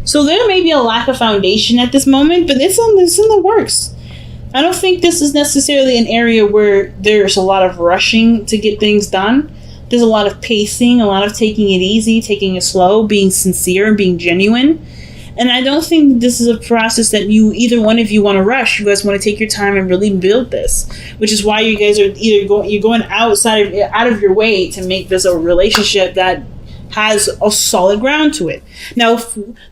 So there may be a lack of foundation at this moment, but it's in the works. I don't think this is necessarily an area where there's a lot of rushing to get things done. There's a lot of pacing, a lot of taking it easy, taking it slow, being sincere and being genuine. And I don't think this is a process that either one of you want to rush. You guys want to take your time and really build this, which is why you guys are you're going out of your way to make this a relationship that has a solid ground to it. Now,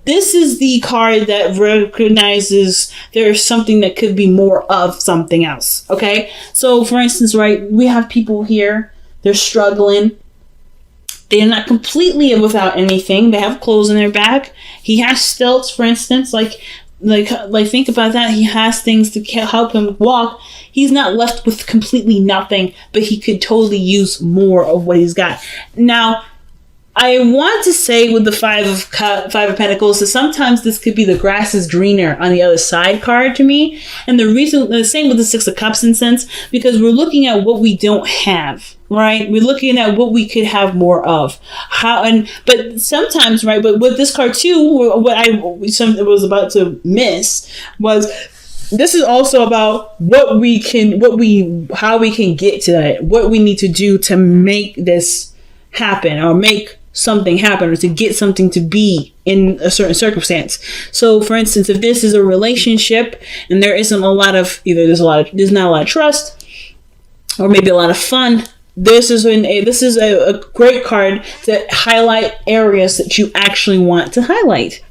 this is the card that recognizes there's something that could be more of something else. Okay, so for instance, right, we have people here. They're struggling. They're not completely without anything. They have clothes in their back. He has stilts, for instance. Like think about that. He has things to help him walk. He's not left with completely nothing, but he could totally use more of what he's got. Now, I want to say with the Five of Pentacles that sometimes this could be the grass is greener on the other side card to me. And the same with the Six of Cups in sense, because we're looking at what we don't have, right? We're looking at what we could have more of. But sometimes, right, but with this card too, what I was about to miss was this is also about how we can get to that, what we need to do to make this happen or make something happen or to get something to be in a certain circumstance. So for instance, if this is a relationship and there isn't a lot of there's not a lot of trust or maybe a lot of fun, this is a great card to highlight areas that you actually want to highlight.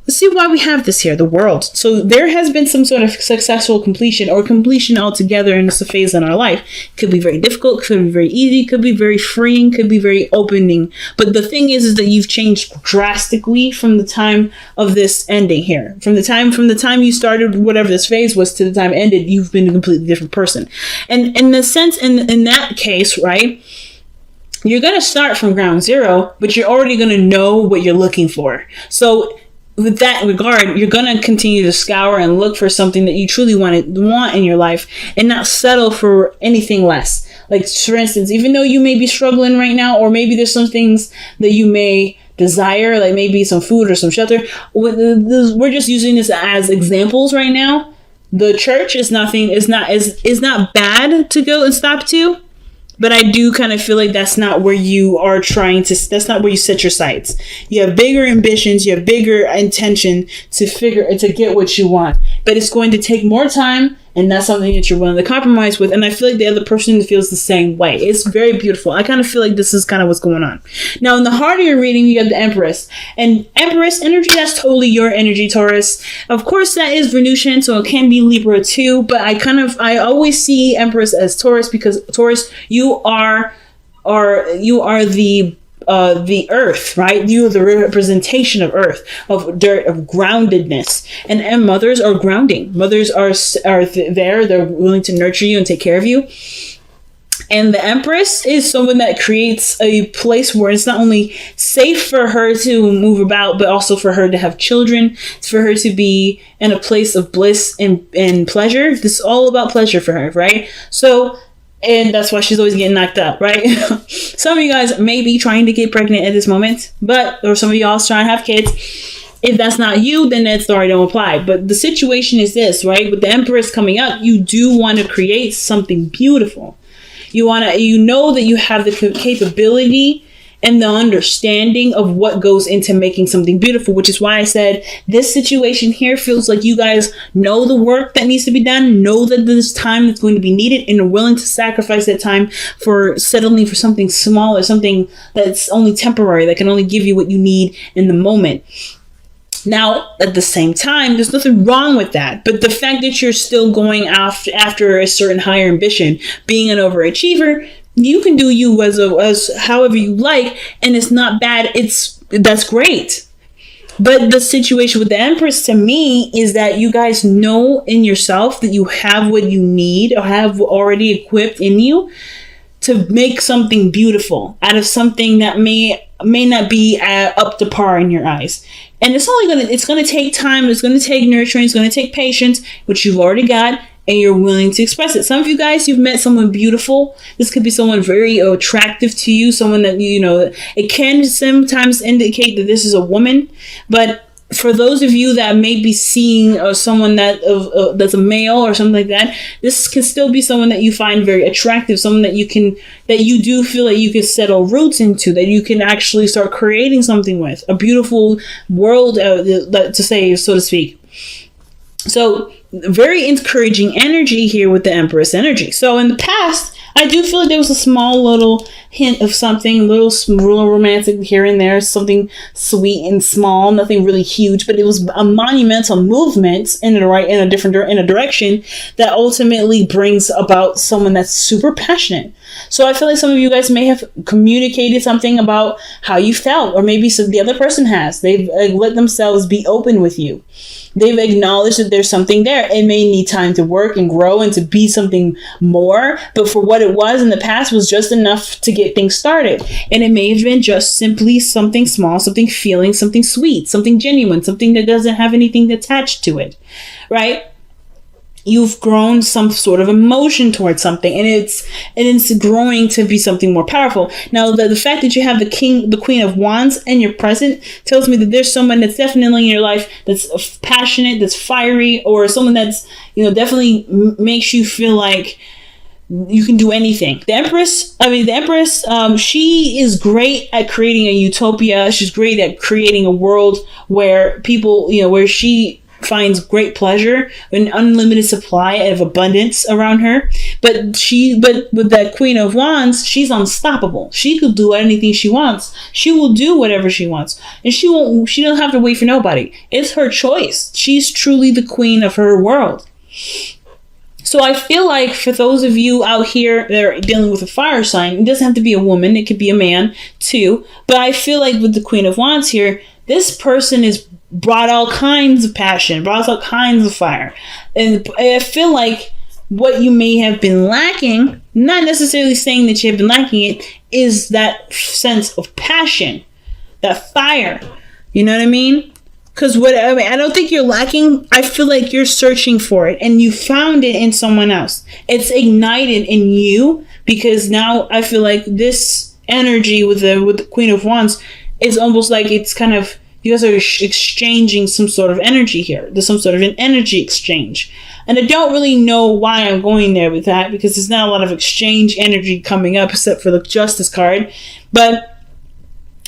Let's see why we have this here, the World. So there has been some sort of successful completion or completion altogether in this phase in our life. Could be very difficult, could be very easy, could be very freeing, could be very opening. But the thing is that you've changed drastically from the time of this ending here. From the time you started whatever this phase was to the time it ended, you've been a completely different person. And in the sense, in that case, right, you're going to start from ground zero, but you're already going to know what you're looking for. So with that regard, you're going to continue to scour and look for something that you truly want in your life and not settle for anything less. Like, for instance, even though you may be struggling right now, or maybe there's some things that you may desire, like maybe some food or some shelter. We're just using this as examples right now. The church is not bad to go and stop to. But I do kind of feel like that's not where you are that's not where you set your sights. You have bigger ambitions, you have bigger intention to get what you want. But it's going to take more time, and that's something that you're willing to compromise with. And I feel like the other person feels the same way. It's very beautiful. I kind of feel like this is kind of what's going on. Now, in the heart of your reading, you have the Empress. And Empress energy, that's totally your energy, Taurus. Of course, that is Venusian, so it can be Libra too. But I always see Empress as Taurus, because Taurus, you are the earth, right? You are the representation of earth, of dirt, of groundedness. And mothers are grounding. Mothers are there. They're willing to nurture you and take care of you. And the Empress is someone that creates a place where it's not only safe for her to move about, but also for her to have children. It's for her to be in a place of bliss and pleasure. This is all about pleasure for her, right? And that's why she's always getting knocked up, right? Some of you guys may be trying to get pregnant at this moment, or some of y'all trying to have kids. If that's not you, then that story don't apply. But the situation is this, right? With the Empress coming up, you do want to create something beautiful. You know that you have the capability and the understanding of what goes into making something beautiful, which is why I said this situation here feels like you guys know the work that needs to be done, know that there's time that's going to be needed, and are willing to sacrifice that time for settling for something small or something that's only temporary, that can only give you what you need in the moment. Now, at the same time, there's nothing wrong with that. But the fact that you're still going after a certain higher ambition, being an overachiever, you can do you as however you like, and it's not bad. That's great. But the situation with the Empress to me is that you guys know in yourself that you have what you need or have already equipped in you to make something beautiful out of something that may not be up to par in your eyes. And it's going to take time. It's going to take nurturing. It's going to take patience, which you've already got, and you're willing to express it. Some of you guys, you've met someone beautiful. This could be someone very attractive to you, someone that, it can sometimes indicate that this is a woman. But for those of you that may be seeing someone that's a male or something like that, this can still be someone that you find very attractive, someone that you do feel that you can settle roots into, that you can actually start creating something with, a beautiful world to say, so to speak. So very encouraging energy here with the Empress energy. So in the past, I do feel like there was a small little hint of something, little romantic here and there, something sweet and small, nothing really huge, but it was a monumental movement in a direction that ultimately brings about someone that's super passionate. So I feel like some of you guys may have communicated something about how you felt, or maybe the other person has. They've let themselves be open with you. They've acknowledged that there's something there. It may need time to work and grow and to be something more, but for what it was in the past was just enough to get things started. And it may have been just simply something small, something feeling, something sweet, something genuine, something that doesn't have anything attached to it, right? You've grown some sort of emotion towards something, and it's growing to be something more powerful. Now, the fact that you have the Queen of Wands in your present tells me that there's someone that's definitely in your life that's passionate, that's fiery, or someone that's, definitely makes you feel like you can do anything. The Empress, she is great at creating a utopia. She's great at creating a world where people, where she finds great pleasure, an unlimited supply of abundance around her. But with that Queen of Wands, she's unstoppable. She could do anything she wants. She will do whatever she wants. And she don't have to wait for nobody. It's her choice. She's truly the queen of her world. So I feel like for those of you out here that are dealing with a fire sign, it doesn't have to be a woman. It could be a man too. But I feel like with the Queen of Wands here, this person is brought all kinds of passion, brought all kinds of fire. And I feel like what you may have been lacking, not necessarily saying that you have been lacking it, is that sense of passion, that fire. You know what I mean? Because I don't think you're lacking. I feel like you're searching for it, and you found it in someone else. It's ignited in you, because now I feel like this energy with the Queen of Wands is almost like it's kind of, you guys are exchanging some sort of energy here. There's some sort of an energy exchange. And I don't really know why I'm going there with that, because there's not a lot of exchange energy coming up except for the Justice card. But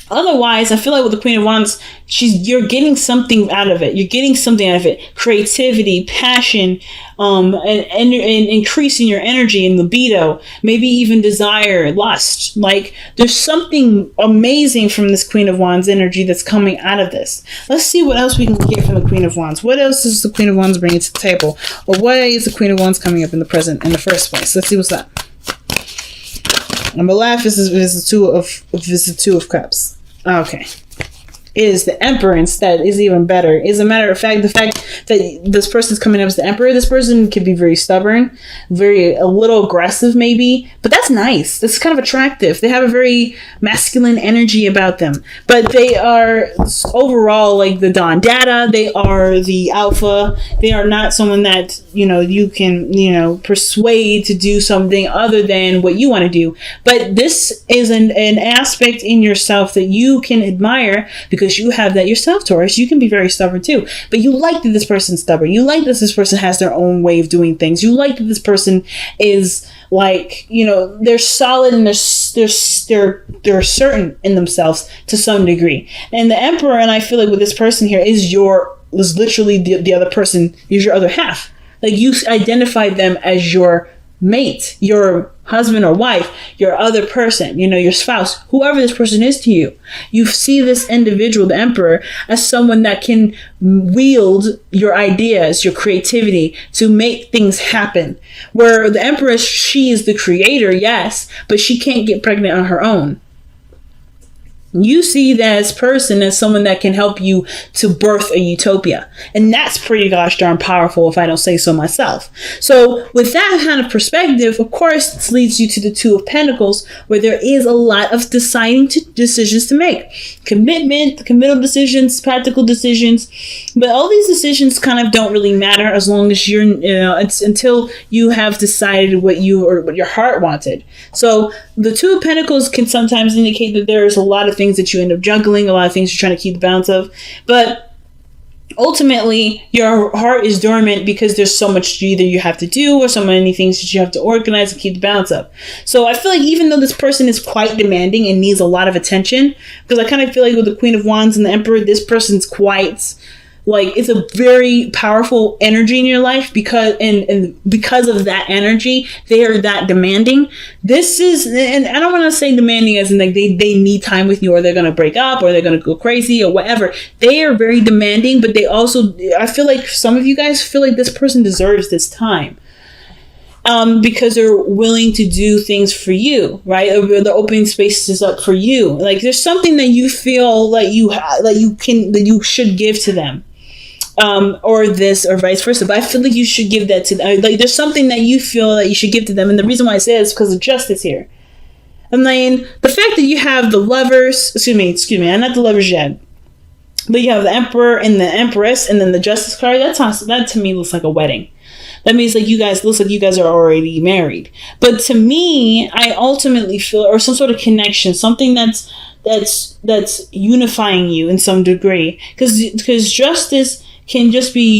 otherwise, I feel like with the Queen of Wands, you're getting something out of it. You're getting something out of it. Creativity, passion, and increasing your energy and libido, maybe even desire, lust. Like, there's something amazing from this Queen of Wands energy that's coming out of this. Let's see what else we can get from the Queen of Wands. What else is the Queen of Wands bringing to the table? Or why is the Queen of Wands coming up in the present in the first place? Let's see what's that. Number left is the Two of Cups. Okay. Is the Emperor instead is even better. As a matter of fact, the fact that this person's coming up as the Emperor, this person could be very stubborn, a little aggressive maybe, but that's nice. That's kind of attractive. They have a very masculine energy about them, but they are overall like the Don Dada. They are the alpha. They are not someone that, you can, persuade to do something other than what you want to do. But this is an aspect in yourself that you can admire, because you have that yourself, Taurus. You can be very stubborn too, but you like that this person's stubborn. You like that this person has their own way of doing things. You like that this person is like, they're solid and they're certain in themselves to some degree. And the Emperor, and I feel like with this person here, is literally the other person, is your other half. Like, you identified them as your mate, your husband or wife, your other person, your spouse, whoever this person is to you. You see this individual, the Emperor, as someone that can wield your ideas, your creativity to make things happen. Where the Empress, she is the creator, yes, but she can't get pregnant on her own. You see this person as someone that can help you to birth a utopia. And that's pretty gosh darn powerful, if I don't say so myself. So with that kind of perspective, of course, this leads you to the Two of Pentacles, where there is a lot of decisions to make. Committal decisions, practical decisions. But all these decisions kind of don't really matter as long as it's until you have decided what your heart wanted. So the Two of Pentacles can sometimes indicate that there's a lot of things that you end up juggling, a lot of things you're trying to keep the balance of. But ultimately your heart is dormant because there's so much either you have to do or so many things that you have to organize and keep the balance up. So I feel like even though this person is quite demanding and needs a lot of attention, because I kind of feel like with the Queen of Wands and the Emperor, this person's quite like, it's a very powerful energy in your life because and because of that energy, they are that demanding. This is, and I don't want to say demanding as in like they need time with you, or they're going to break up, or they're going to go crazy or whatever. They are very demanding, but they also, I feel like some of you guys feel like this person deserves this time. Because they're willing to do things for you, right? They're opening spaces up for you. Like there's something that you feel like that you should give to them. Or this, or vice versa. But I feel like you should give that to them. Like there's something that you feel that you should give to them. And the reason why I say it is because of justice here. I mean, the fact that you have the lovers, excuse me, I'm not the lovers yet. But you have the Emperor and the Empress and then the Justice card, that to me looks like a wedding. That means like looks like you guys are already married. But to me, I ultimately feel, or some sort of connection, something that's unifying you in some degree. Because justice can just be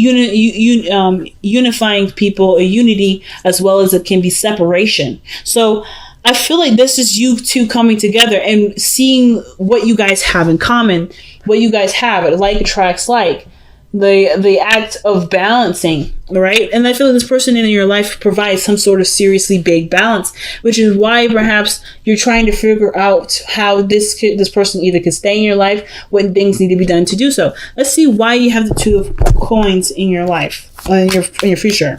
unifying people, a unity, as well as it can be separation. So I feel like this is you two coming together and seeing what you guys have in common, what you guys have, like attracts like. The act of balancing, right? And I feel like this person in your life provides some sort of seriously big balance, which is why perhaps you're trying to figure out how this person either could stay in your life when things need to be done to do so. Let's see why you have the Two of Coins in your life, in your future.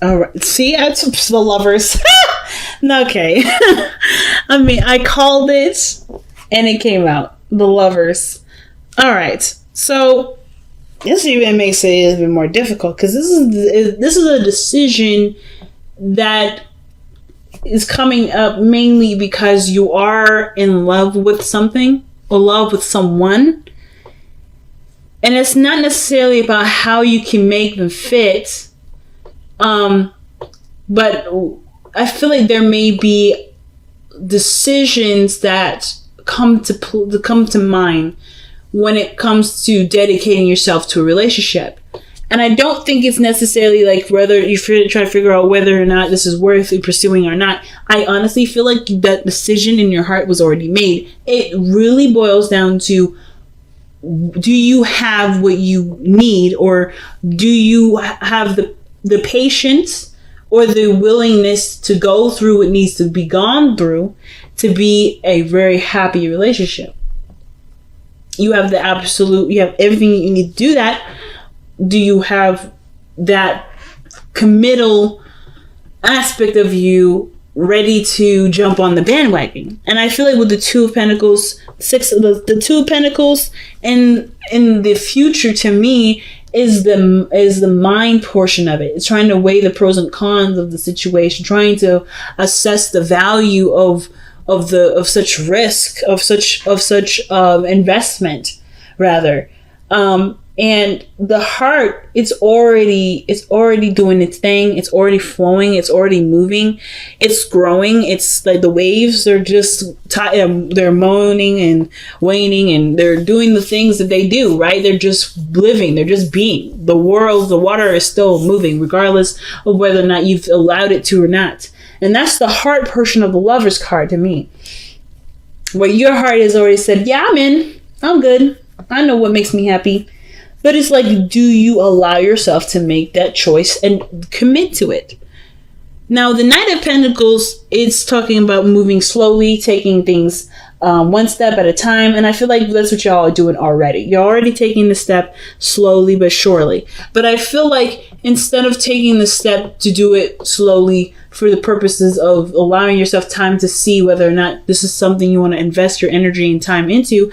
All right. See, that's the Lovers. Okay. I mean, I called it and it came out. The Lovers. All right. So this even makes it even more difficult because this is a decision that is coming up mainly because you are in love with something or love with someone. And it's not necessarily about how you can make them fit. But I feel like there may be decisions that come to mind when it comes to dedicating yourself to a relationship. And I don't think it's necessarily like whether you try to figure out whether or not this is worth pursuing or not. I honestly feel like that decision in your heart was already made. It really boils down to, do you have what you need, or do you have the patience or the willingness to go through what needs to be gone through to be a very happy relationship? You have you have everything you need to do that. Do you have that committal aspect of you ready to jump on the bandwagon? And I feel like with the Two of Pentacles, the Two of Pentacles in the future, to me, is the mind portion of it. It's trying to weigh the pros and cons of the situation, trying to assess the value of such risk, of such investment, rather. And the heart, it's already doing its thing. It's already flowing. It's already moving. It's growing. It's like the waves are just they're moaning and waning, and they're doing the things that they do, right? They're just living. They're just being. The water is still moving, regardless of whether or not you've allowed it to or not. And that's the heart portion of the Lovers card to me, where your heart has already said, yeah, I'm in. I'm good. I know what makes me happy. But it's like, do you allow yourself to make that choice and commit to it? Now, the Knight of Pentacles, it's talking about moving slowly, taking things one step at a time. And I feel like that's what y'all are doing already. You're already taking the step slowly but surely. But I feel like instead of taking the step to do it slowly for the purposes of allowing yourself time to see whether or not this is something you want to invest your energy and time into,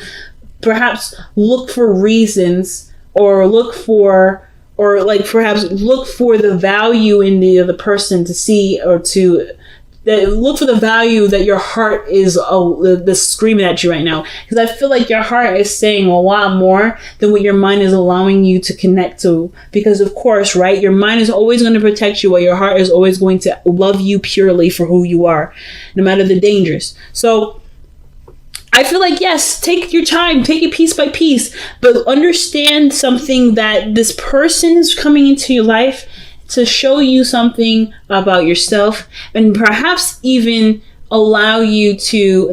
perhaps look for reasons, or perhaps look for the value in the other person to see, or to look for the value that your heart is screaming at you right now. Because I feel like your heart is saying a lot more than what your mind is allowing you to connect to. Because of course, right, your mind is always going to protect you, while your heart is always going to love you purely for who you are, no matter the dangers. So I feel like, yes, take your time, take it piece by piece, but understand something, that this person is coming into your life to show you something about yourself, and perhaps even allow you to,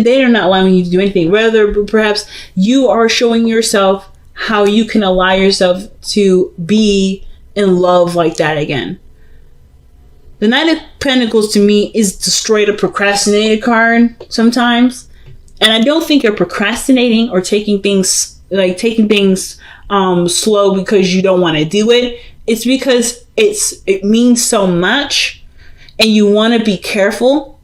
they are not allowing you to do anything, rather perhaps you are showing yourself how you can allow yourself to be in love like that again. The Knight of Pentacles to me is the straight up procrastinated card sometimes. And I don't think you're procrastinating or taking things slow because you don't want to do it. It's because it means so much and you want to be careful,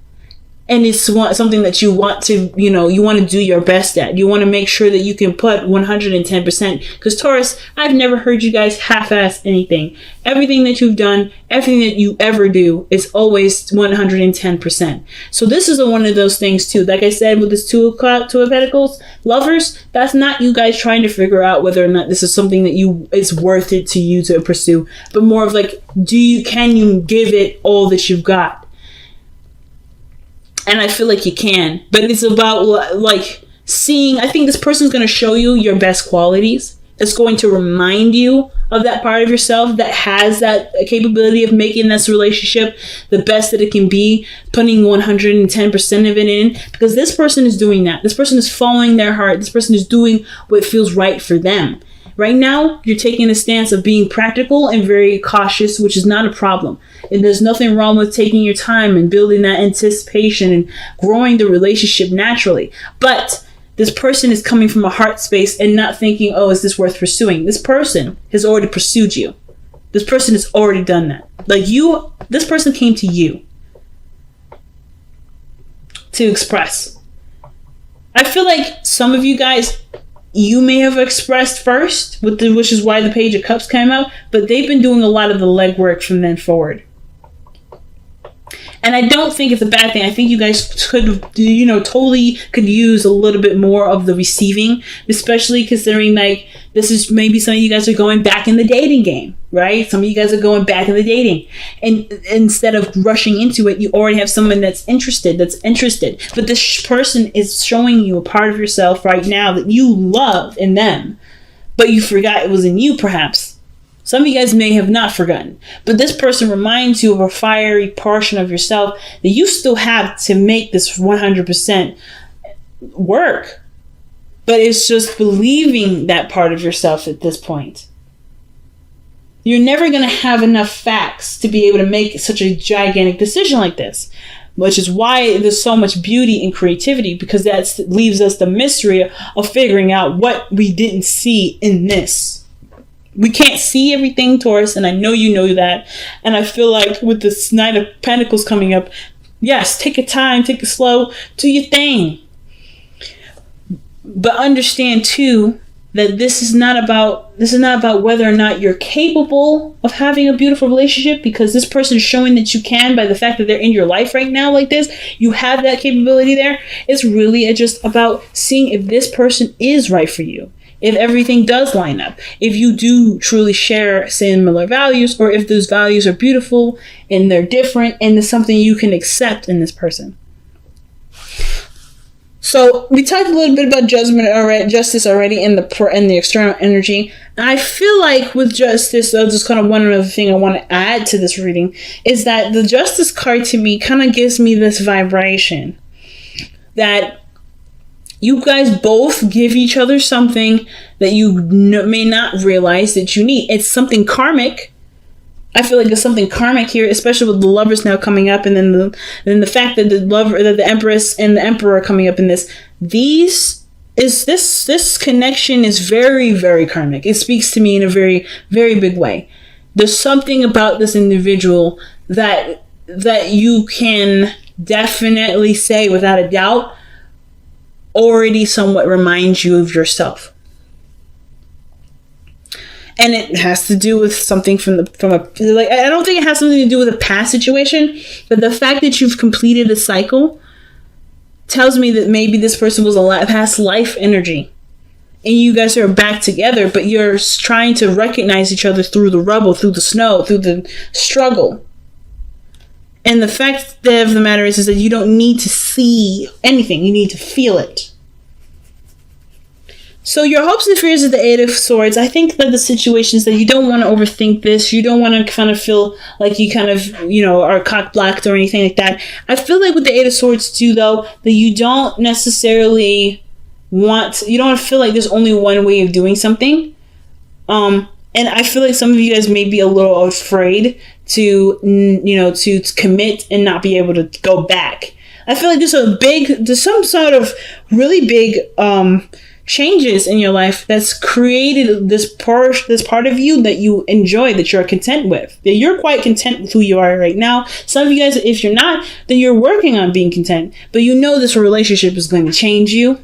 and it's something that you want to, you want to do your best at. You want to make sure that you can put 110%. Because Taurus, I've never heard you guys half-ass anything. Everything that you've done, everything that you ever do is always 110%. So this is one of those things too. Like I said, with this Two of Pentacles, lovers, that's not you guys trying to figure out whether or not this is something that it's worth it to you to pursue, but more of like, can you give it all that you've got? And I feel like you can, but it's about like seeing, I think this person's going to show you your best qualities. It's going to remind you of that part of yourself that has that capability of making this relationship the best that it can be, putting 110% of it in, because this person is doing that. This person is following their heart. This person is doing what feels right for them. Right now, you're taking a stance of being practical and very cautious, which is not a problem. And there's nothing wrong with taking your time and building that anticipation and growing the relationship naturally. But this person is coming from a heart space and not thinking, oh, is this worth pursuing? This person has already pursued you. This person has already done that. This person came to you to express. I feel like some of you guys, you may have expressed first, which is why the Page of Cups came out, but they've been doing a lot of the legwork from then forward. And I don't think it's a bad thing. I think you guys could, totally could use a little bit more of the receiving, especially considering like this is maybe some of you guys are going back in the dating game, right? Some of you guys are going back in the dating, and instead of rushing into it, you already have someone that's interested. But this person is showing you a part of yourself right now that you love in them, but you forgot it was in you, perhaps. Some of you guys may have not forgotten, but this person reminds you of a fiery portion of yourself that you still have to make this 100% work. But it's just believing that part of yourself at this point. You're never going to have enough facts to be able to make such a gigantic decision like this, which is why there's so much beauty and creativity, because that leaves us the mystery of figuring out what we didn't see in this. We can't see everything, Taurus, and I know you know that. And I feel like with this Knight of Pentacles coming up, yes, take your time, take it slow, do your thing. But understand too that this is not about whether or not you're capable of having a beautiful relationship, because this person is showing that you can by the fact that they're in your life right now like this. You have that capability there. It's really just about seeing if this person is right for you. If everything does line up, if you do truly share similar values, or if those values are beautiful and they're different and it's something you can accept in this person. So we talked a little bit about justice already in the external energy. And I feel like with justice, just kind of one other thing I want to add to this reading is that the justice card to me kind of gives me this vibration that you guys both give each other something that you may not realize that you need. It's something karmic. I feel like there's something karmic here, especially with the Lovers now coming up, and then the fact that the Empress and the Emperor are coming up in this. This connection is very, very karmic. It speaks to me in a very, very big way. There's something about this individual that you can definitely say without a doubt already somewhat reminds you of yourself. And it has to do with something from a, like, I don't think it has something to do with a past situation, but the fact that you've completed a cycle tells me that maybe this person was a past life energy. And you guys are back together, but you're trying to recognize each other through the rubble, through the snow, through the struggle. And the fact of the matter is that you don't need to see anything. You need to feel it. So your hopes and fears of the Eight of Swords, I think that the situation is that you don't want to overthink this. You don't want to kind of feel like you kind of, are cock-blocked or anything like that. I feel like with the Eight of Swords too, though, that you don't necessarily you don't feel like there's only one way of doing something. And I feel like some of you guys may be a little afraid to commit and not be able to go back. I feel like there's some sort of really big, changes in your life that's created this part of you that you enjoy, that you're content with, that you're quite content with who you are right now. Some of you guys, if you're not, then you're working on being content, but this relationship is going to change you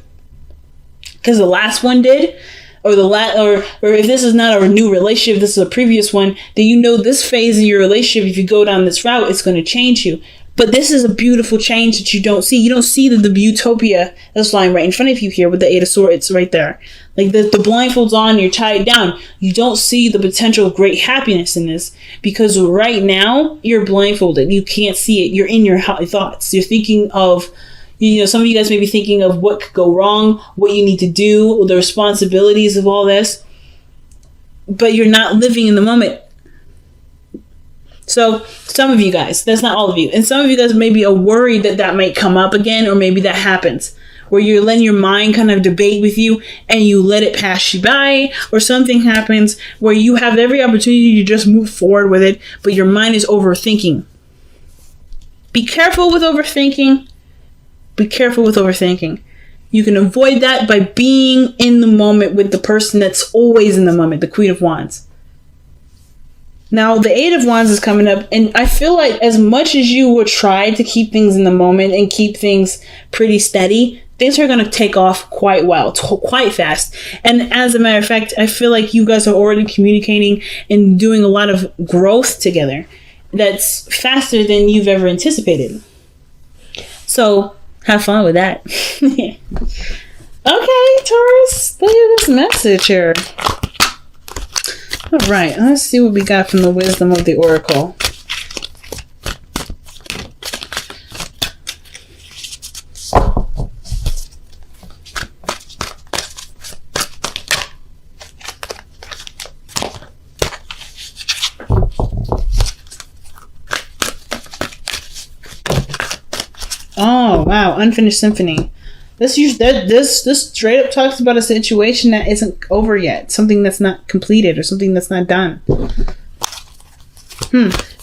because the last one did, or if this is not a new relationship, this is a previous one, then this phase in your relationship, if you go down this route, it's going to change you. But this is a beautiful change that you don't see. You don't see the utopia that's lying right in front of you here with the Eight of Swords right there. Like the blindfolds on, you're tied down. You don't see the potential of great happiness in this because right now you're blindfolded. You can't see it. You're in your thoughts. You're thinking of, some of you guys may be thinking of what could go wrong, what you need to do, the responsibilities of all this. But you're not living in the moment. So some of you guys, that's not all of you, and some of you guys maybe are worried that might come up again, or maybe that happens, where you're letting your mind kind of debate with you and you let it pass you by, or something happens where you have every opportunity to just move forward with it, but your mind is overthinking. Be careful with overthinking. Be careful with overthinking. You can avoid that by being in the moment with the person that's always in the moment, the Queen of Wands. Now, the Eight of Wands is coming up, and I feel like as much as you will try to keep things in the moment and keep things pretty steady, things are going to take off quite well, quite fast. And as a matter of fact, I feel like you guys are already communicating and doing a lot of growth together that's faster than you've ever anticipated. So, have fun with that. Okay, Taurus, look at this message here. All right, let's see what we got from the wisdom of the Oracle. Oh, wow, Unfinished Symphony. This straight up talks about a situation that isn't over yet, something that's not completed or something that's not done.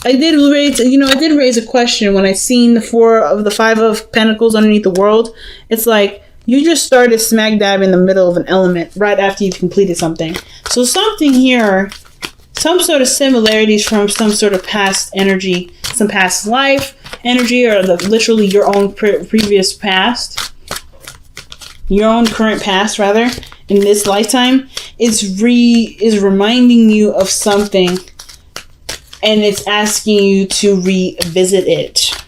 I did raise a question when I seen the Five of Pentacles underneath the World. It's like you just started smack dab in the middle of an element right after you've completed something. So something here, some sort of similarities from some sort of past energy, some past life energy, or literally your own previous past. Your own current past, rather, in this lifetime, is reminding you of something, and it's asking you to revisit it.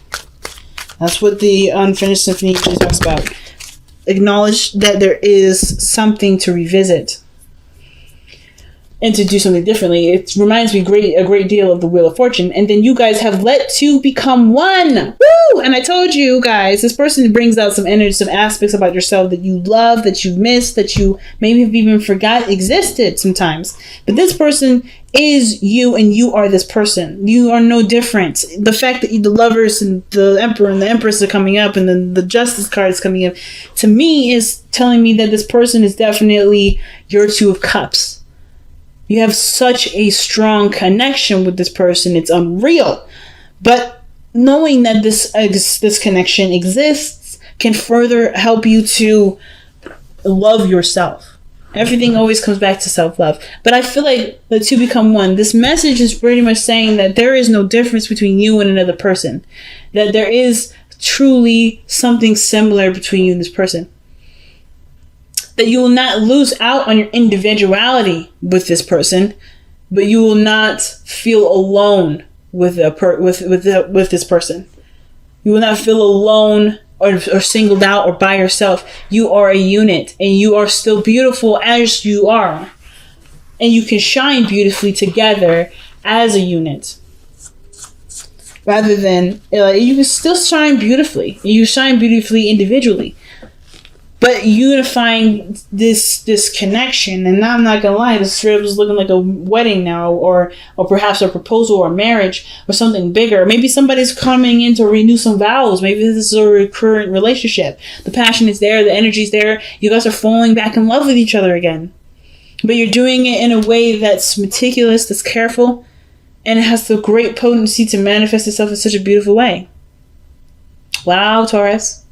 That's what the Unfinished Symphony usually talks about. Acknowledge that there is something to revisit and to do something differently. It reminds me a great deal of the Wheel of Fortune. And then you guys have let two become one. Woo! And I told you guys, this person brings out some energy, some aspects about yourself that you love, that you missed, that you maybe have even forgot existed sometimes. But this person is you, and you are this person. You are no different. The fact that the Lovers and the Emperor and the Empress are coming up, and then the Justice card is coming up, to me is telling me that this person is definitely your Two of Cups. You have such a strong connection with this person. It's unreal. But knowing that this connection exists can further help you to love yourself. Everything always comes back to self-love. But I feel like the two become one. This message is pretty much saying that there is no difference between you and another person. That there is truly something similar between you and this person. that you will not lose out on your individuality with this person, but you will not feel alone with this person. You will not feel alone or singled out or by yourself. You are a unit, and you are still beautiful as you are, and you can shine beautifully together as a unit. Rather than, you can still shine beautifully. You shine beautifully individually. But unifying this connection, and I'm not gonna lie, this trip is looking like a wedding now, or perhaps a proposal or marriage or something bigger. Maybe somebody's coming in to renew some vows. Maybe this is a recurrent relationship. The passion is there, the energy is there. You guys are falling back in love with each other again. But you're doing it in a way that's meticulous, that's careful, and it has the great potency to manifest itself in such a beautiful way. Wow, Taurus.